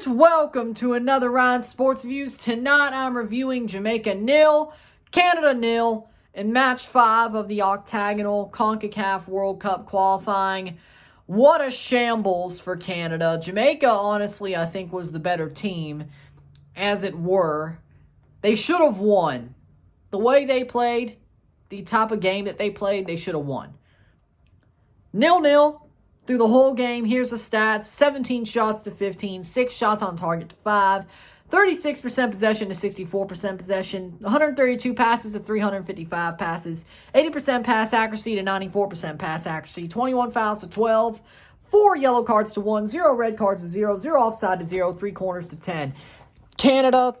Welcome to another Ryan Sports Views. Tonight I'm reviewing Jamaica 0, Canada 0 in match 5 of the Octagonal CONCACAF World Cup Qualifying. What a shambles for Canada. Jamaica, honestly, I think was the better team, as it were. They should have won. The way they played, the type of game that they played, they should have won. 0-0. Through the whole game, here's the stats. 17 shots to 15, 6 shots on target to 5, 36% possession to 64% possession, 132 passes to 355 passes, 80% pass accuracy to 94% pass accuracy, 21 fouls to 12, 4 yellow cards to 1, 0 red cards to 0, 0 offside to 0, 3 corners to 10. Canada,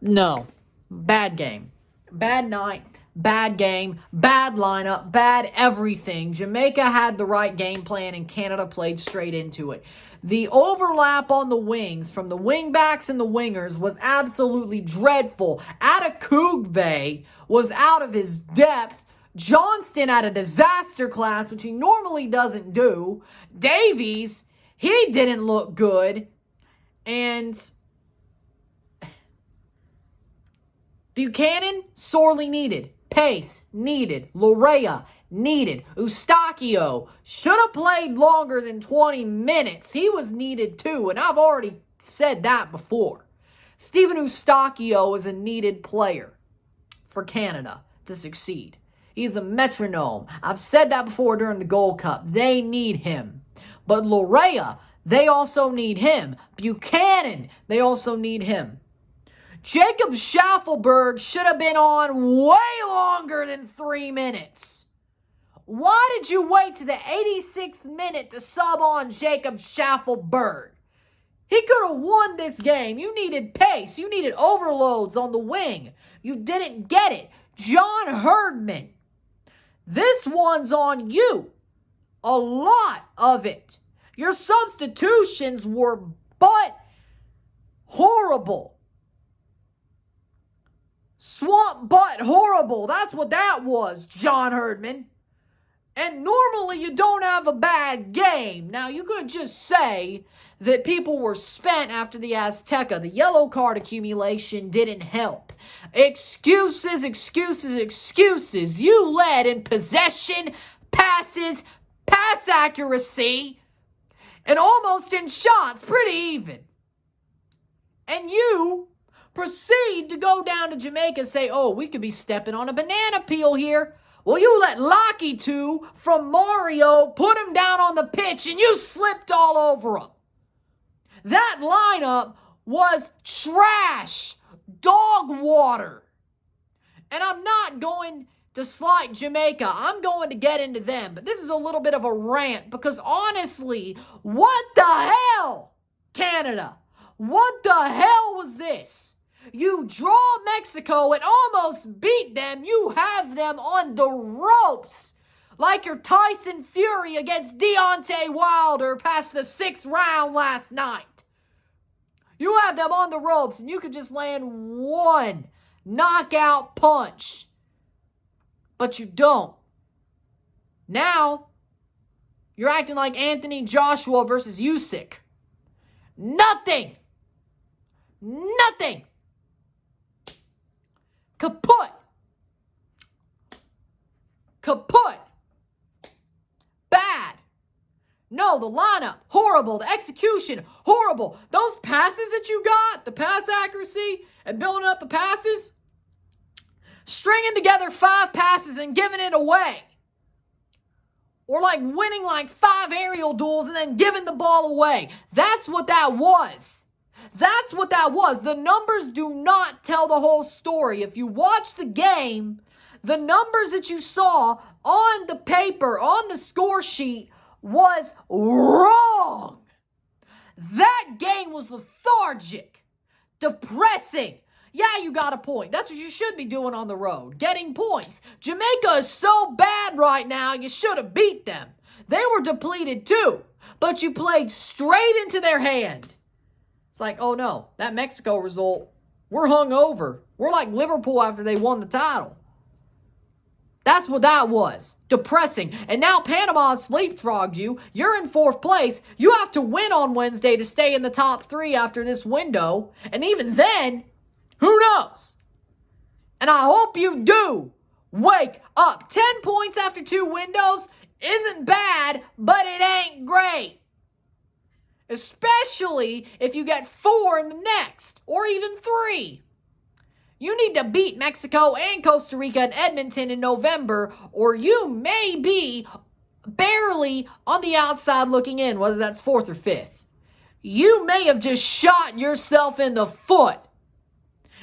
no. Bad game. Bad night. Bad game, bad lineup, bad everything. Jamaica had the right game plan and Canada played straight into it. The overlap on the wings from the wing backs and the wingers was absolutely dreadful. Atakugbe was out of his depth. Johnston had a disaster class, which he normally doesn't do. Davies, he didn't look good. And Buchanan, sorely needed. Pace, needed. Lorea, needed. Eustachio should have played longer than 20 minutes. He was needed too, and I've already said that before. Stephen Eustachio is a needed player for Canada to succeed. He's a metronome. I've said that before during the Gold Cup. They need him. But Lorea, they also need him. Buchanan, they also need him. Jacob Schaffelberg should have been on way longer than 3 minutes. Why did you wait to the 86th minute to sub on Jacob Schaffelberg? He could have won this game. You needed pace. You needed overloads on the wing. You didn't get it. John Herdman, this one's on you. A lot of it. Your substitutions were but horrible. Swamp butt horrible. That's what that was, John Herdman. And normally you don't have a bad game. Now, you could just say that people were spent after the Azteca. The yellow card accumulation didn't help. Excuses, excuses, excuses. You led in possession, passes, pass accuracy, and almost in shots. Pretty even. And you proceed to go down to Jamaica and say, oh, we could be stepping on a banana peel here. Well, you let Lockie 2 from Mario put him down on the pitch and you slipped all over him. That lineup was trash, dog water. And I'm not going to slight Jamaica. I'm going to get into them. But this is a little bit of a rant because honestly, what the hell, Canada? What the hell was this? You draw Mexico and almost beat them. You have them on the ropes. Like your Tyson Fury against Deontay Wilder past the 6th round last night. You have them on the ropes and you could just land one knockout punch. But you don't. Now, you're acting like Anthony Joshua versus Usyk. Nothing. Nothing. Kaput. Kaput. Bad. No, the lineup, horrible. The execution, horrible. Those passes that you got, the pass accuracy and building up the passes, stringing together 5 passes and giving it away. Or like winning like 5 aerial duels and then giving the ball away. That's what that was. That's what that was. The numbers do not tell the whole story. If you watch the game, the numbers that you saw on the paper, on the score sheet, was wrong. That game was lethargic, depressing. Yeah, you got a point. That's what you should be doing on the road, getting points. Jamaica is so bad right now, you should have beat them. They were depleted too, but you played straight into their hand. It's like, oh no, that Mexico result, we're hung over. We're like Liverpool after they won the title. That's what that was. Depressing. And now Panama sleepfrogged you. You're in 4th place. You have to win on Wednesday to stay in the top 3 after this window. And even then, who knows? And I hope you do wake up. 10 points after 2 windows isn't bad, but it ain't great. Especially if you get 4 in the next, or even 3. You need to beat Mexico and Costa Rica and Edmonton in November, or you may be barely on the outside looking in, whether that's 4th or 5th. You may have just shot yourself in the foot.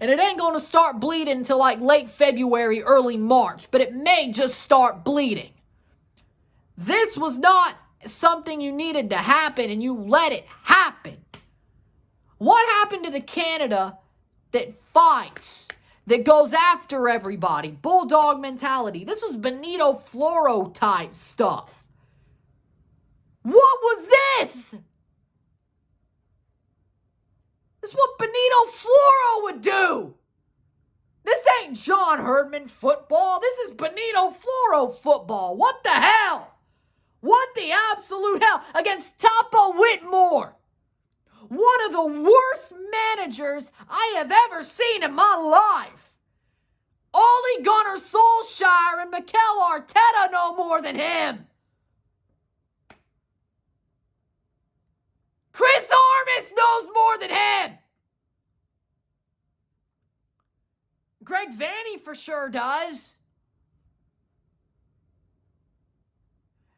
And it ain't going to start bleeding until like late February, early March, but it may just start bleeding. This was not something you needed to happen, and you let it happen. What happened to the Canada that fights, that goes after everybody? Bulldog mentality. This was Benito Floro type stuff. What was this? This is what Benito Floro would do. This ain't John Herdman football. This is Benito Floro football. What the hell? What the absolute hell? Against Topo Whitmore. One of the worst managers I have ever seen in my life. Ole Gunnar Solskjaer and Mikel Arteta know more than him. Chris Armas knows more than him. Greg Vanney for sure does.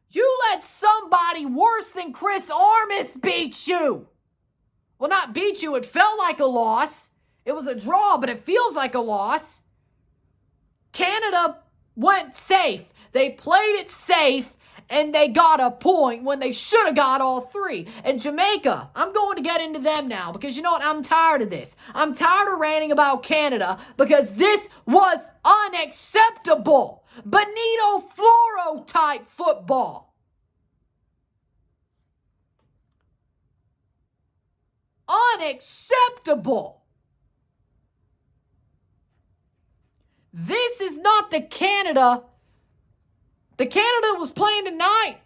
You let somebody worse than Chris Armas beat you. Well, not beat you. It felt like a loss. It was a draw, but it feels like a loss. Canada went safe. They played it safe, and they got a point when they should have got all 3. And Jamaica, I'm going to get into them now because you know what? I'm tired of this. I'm tired of ranting about Canada because this was unacceptable. Benito Floro type football. Unacceptable. This is not the Canada. The Canada was playing tonight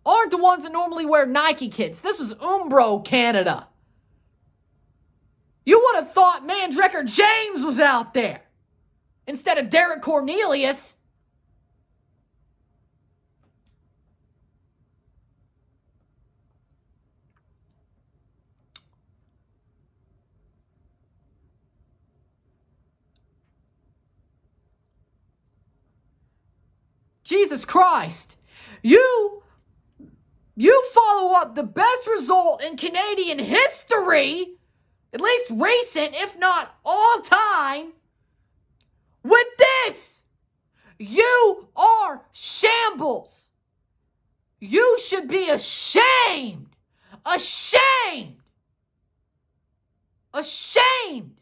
aren't the ones that normally wear Nike kits. This was Umbro Canada. You would have thought Mandrecker James was out there instead of Derek Cornelius. Jesus Christ. You follow up the best result in Canadian history, at least recent, if not all time, with this. You are shambles. You should be ashamed. Ashamed. Ashamed.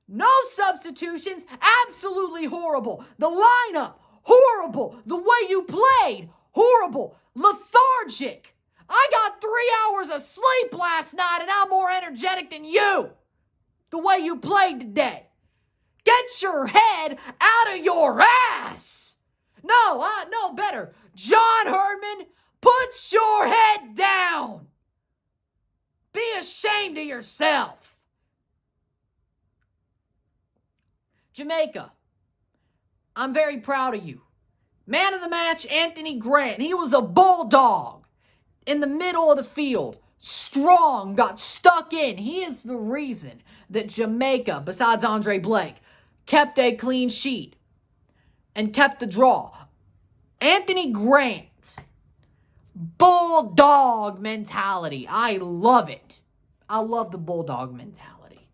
No substitutions, absolutely horrible. The lineup, horrible. The way you played, horrible. Lethargic. I got 3 hours of sleep last night and I'm more energetic than you. The way you played today. Get your head out of your ass. No, I know better. John Herdman, put your head down. Be ashamed of yourself. Jamaica, I'm very proud of you. Man of the match, Anthony Grant. He was a bulldog in the middle of the field. Strong, got stuck in. He is the reason that Jamaica, besides Andre Blake, kept a clean sheet and kept the draw. Anthony Grant, bulldog mentality. I love it. I love the bulldog mentality.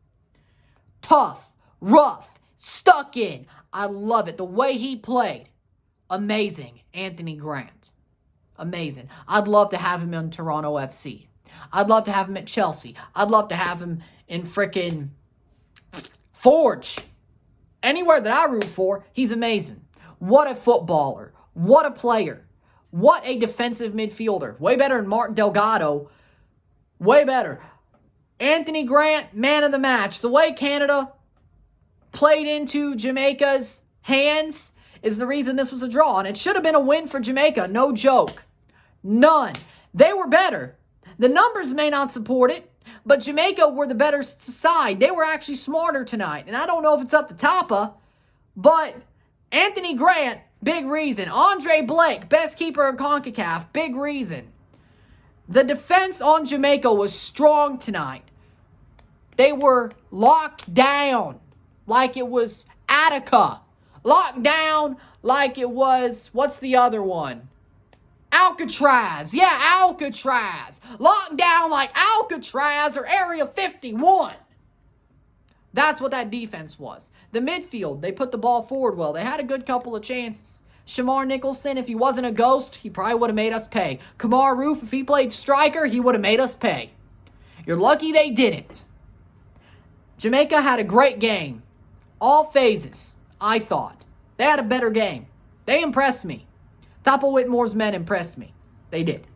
Tough, rough, stuck in. I love it. The way he played. Amazing. Anthony Grant. Amazing. I'd love to have him in Toronto FC. I'd love to have him at Chelsea. I'd love to have him in frickin' Forge. Anywhere that I root for, he's amazing. What a footballer. What a player. What a defensive midfielder. Way better than Mark Delgado. Way better. Anthony Grant, man of the match. The way Canada played into Jamaica's hands, is the reason this was a draw. And it should have been a win for Jamaica. No joke. None. They were better. The numbers may not support it, but Jamaica were the better side. They were actually smarter tonight. And I don't know if it's up to Tapa, but Anthony Grant, big reason. Andre Blake, best keeper in CONCACAF, big reason. The defense on Jamaica was strong tonight. They were locked down like it was Attica. Locked down like it was, what's the other one? Alcatraz. Yeah, Alcatraz. Locked down like Alcatraz or Area 51. That's what that defense was. The midfield, they put the ball forward well. They had a good couple of chances. Shamar Nicholson, if he wasn't a ghost, he probably would have made us pay. Kamar Roof, if he played striker, he would have made us pay. You're lucky they didn't. Jamaica had a great game. All phases, I thought. They had a better game. They impressed me. Topple Whitmore's men impressed me. They did.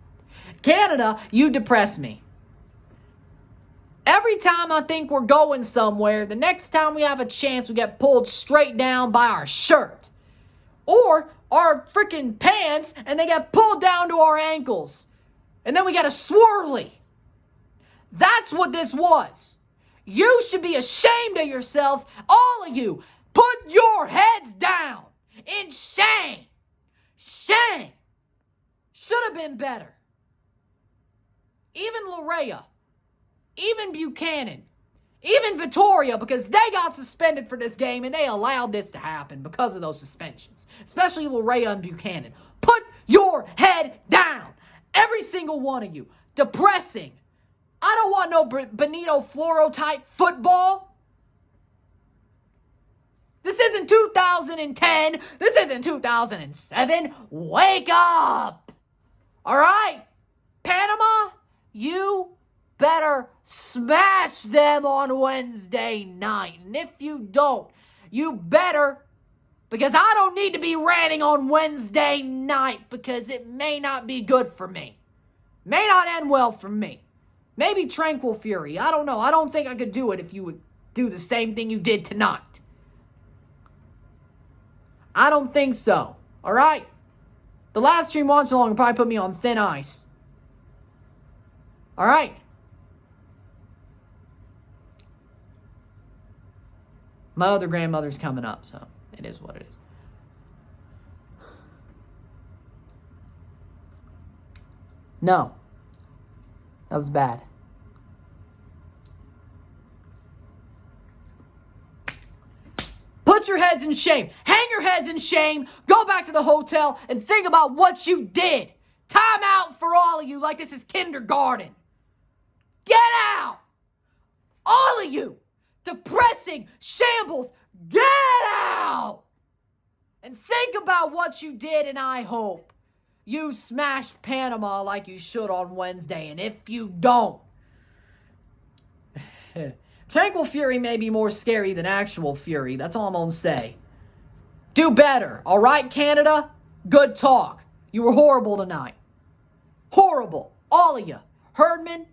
Canada, you depress me. Every time I think we're going somewhere, the next time we have a chance, we get pulled straight down by our shirt. Or our freaking pants, and they get pulled down to our ankles. And then we get a swirly. That's what this was. You should be ashamed of yourselves, all of you. Put your heads down in shame. Shame. Should have been better. Even Larea, even Buchanan, even Vittoria, because they got suspended for this game and they allowed this to happen because of those suspensions. Especially Larea and Buchanan. Put your head down. Every single one of you. Depressing. I don't want no Benito Floro type football. This isn't 2010. This isn't 2007. Wake up. All right? Panama, you better smash them on Wednesday night. And if you don't, you better, because I don't need to be ranting on Wednesday night because it may not be good for me. May not end well for me. Maybe Tranquil Fury. I don't know. I don't think I could do it if you would do the same thing you did tonight. I don't think so. All right? The live stream watch along will probably put me on thin ice. All right? My other grandmother's coming up, so it is what it is. No. That was bad. Put your heads in shame. Hang your heads in shame. Go back to the hotel and think about what you did. Time out for all of you like this is kindergarten. Get out. All of you. Depressing shambles. Get out. And think about what you did, and I hope you smashed Panama like you should on Wednesday. And if you don't, Tranquil Fury may be more scary than actual Fury. That's all I'm going to say. Do better. All right, Canada? Good talk. You were horrible tonight. Horrible. All of you. Herdman,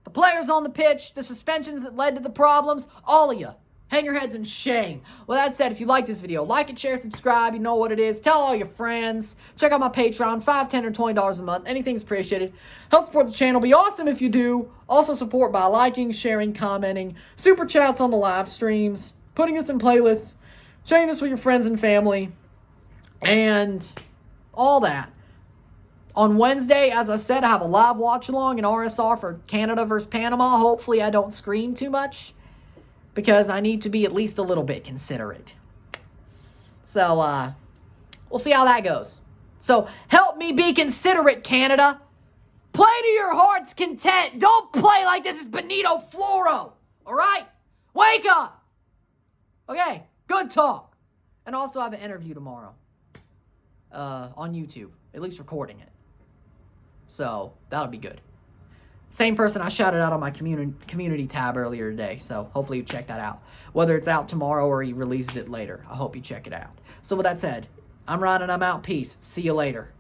the players on the pitch, the suspensions that led to the problems, all of you. Hang your heads in shame. With that said, if you like this video, like it, share, subscribe. You know what it is. Tell all your friends. Check out my Patreon, $5, $10, or $20 a month. Anything's appreciated. Help support the channel. Be awesome if you do. Also support by liking, sharing, commenting, super chats on the live streams, putting us in playlists, sharing this with your friends and family, and all that. On Wednesday, as I said, I have a live watch-along in RSR for Canada versus Panama. Hopefully I don't scream too much, because I need to be at least a little bit considerate. So, we'll see how that goes. So, help me be considerate, Canada. Play to your heart's content. Don't play like this is Benito Floro. All right? Wake up. Okay, good talk. And also I have an interview tomorrow on YouTube, at least recording it. So, that'll be good. Same person I shouted out on my community tab earlier today, so hopefully you check that out. Whether it's out tomorrow or he releases it later, I hope you check it out. So with that said, I'm Ryan and I'm out. Peace. See you later.